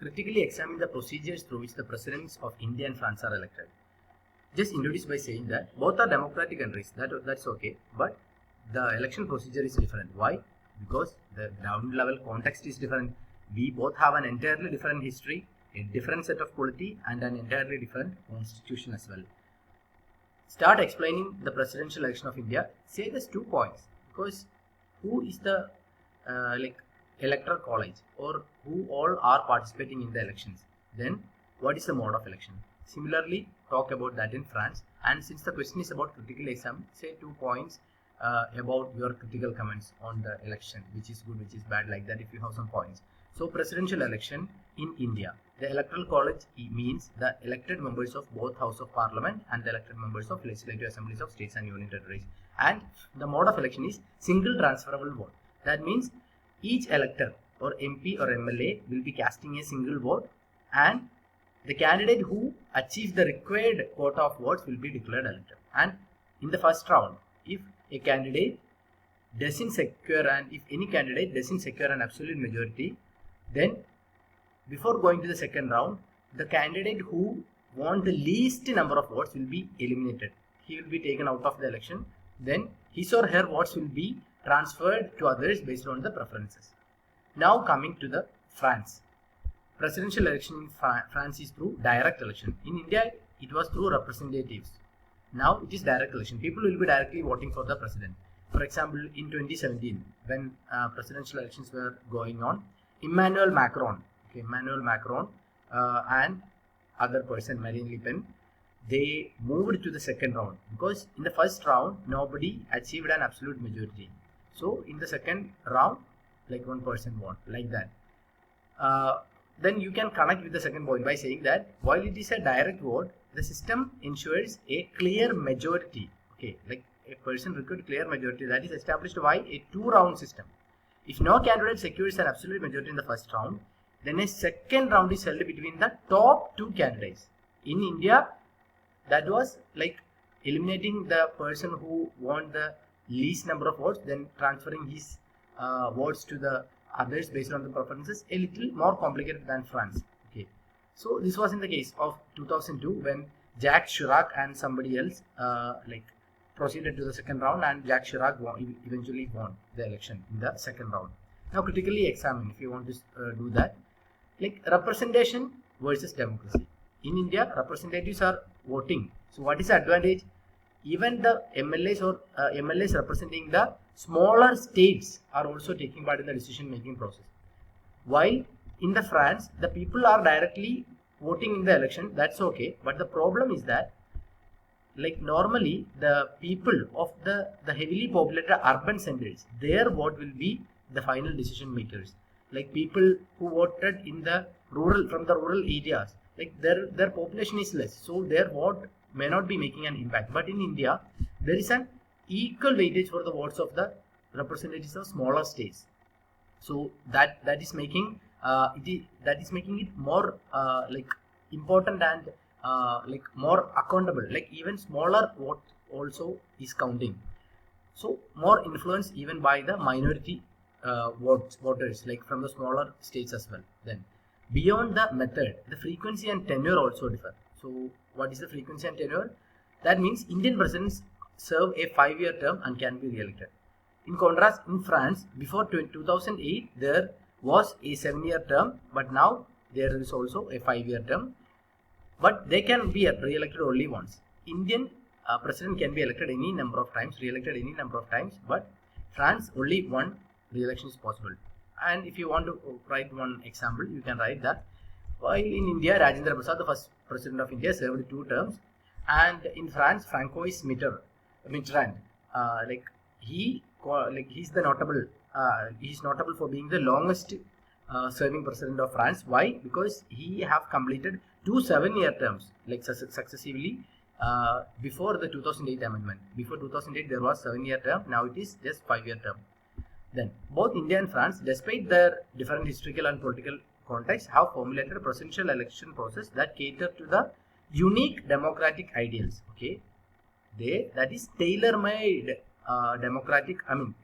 critically examine the procedures through which the presidents of India and France are elected. Just introduce by saying that both are democratic countries, that's okay, but the election procedure is different. Why? Because the ground level context is different. We both have an entirely different history, a different set of polity, and an entirely different constitution as well. Start explaining the presidential election of India. Say just 2 points, because who is the electoral college, or who all are participating in the elections? Then what is the mode of election? Similarly, talk about that in France. And since the question is about critical exam, say 2 points about your critical comments on the election, which is good, which is bad, like that, if you have some points. So presidential election in India, the electoral college means the elected members of both House of Parliament and the elected members of legislative assemblies of states and union territories. And the mode of election is single transferable vote. That means each elector or MP or MLA will be casting a single vote, and the candidate who achieves the required quota of votes will be declared elected. And in the first round, if a candidate doesn't secure, and if any candidate doesn't secure an absolute majority, then before going to the second round, the candidate who won the least number of votes will be eliminated. He will be taken out of the election. Then his or her votes will be transferred to others based on the preferences. Now coming to the France. Presidential election in France is through direct election. In India, it was through representatives. Now it is direct election. People will be directly voting for the president. For example, in 2017, when presidential elections were going on, Emmanuel Macron and other person, Marine Le Pen, they moved to the second round, because in the first round nobody achieved an absolute majority. So in the second round, like one person won, like that. Then you can connect with the second point by saying that while it is a direct vote, the system ensures a clear majority. Okay, like a person required clear majority, that is established by a 2-round system. If no candidate secures an absolute majority in the first round, then a second round is held between the top 2 candidates. In India, that was like eliminating the person who won the least number of votes, then transferring his votes to the others based on the preferences. A little more complicated than France. Okay, so this was in the case of 2002 when Jacques Chirac and somebody else proceeded to the second round, and Jacques Chirac eventually won the election in the second round. Now critically examine, if you want to do that, like representation versus democracy. In India, representatives are voting. So what is the advantage? Even the MLAs or MLAs representing the smaller states are also taking part in the decision making process. While in the France, the people are directly voting in the election, that's okay. But the problem is that, like normally the people of the heavily populated urban centers, their vote will be the final decision makers. Like people who voted in the rural, from the rural areas, like their population is less, so their vote may not be making an impact. But in India, there is an equal weightage for the votes of the representatives of smaller states. So that is making it more important and more accountable. Like even smaller vote also is counting. So more influence even by the minority voters, like from the smaller states as well. Then beyond the method, the frequency and tenure also differ. So what is the frequency and tenure? That means Indian presidents serve a 5-year term and can be re-elected. In contrast, in France, before 2008, there was a 7-year term, but now there is also a 5-year term. But they can be re-elected only once. Indian president can be elected any number of times, re-elected any number of times, but France only one re-election is possible. And if you want to write one example, you can write that while in India, Rajendra Prasad, the first president of India, served 2 terms, and in France, Francois Mitterrand, he's the notable. He's notable for being the longest serving president of France. Why? Because he have completed 2 7-year terms, like successively, before the 2008 amendment. Before 2008, there was 7-year term. Now it is just 5-year term. Then both India and France, despite their different historical and political context, have formulated a presidential election process that cater to the unique democratic ideals. Okay, that is tailor-made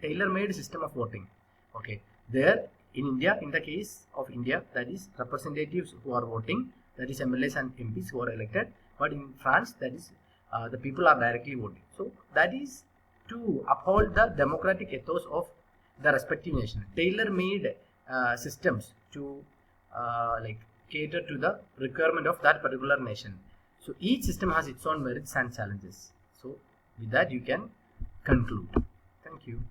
tailor-made system of voting. Okay, there in India, in the case of India, that is representatives who are voting, that is MLAs and MPs who are elected. But in France, that is the people are directly voting. So that is to uphold the democratic ethos of the respective nation. Tailor-made systems to like cater to the requirement of that particular nation. So each system has its own merits and challenges. So with that you can conclude. Thank you.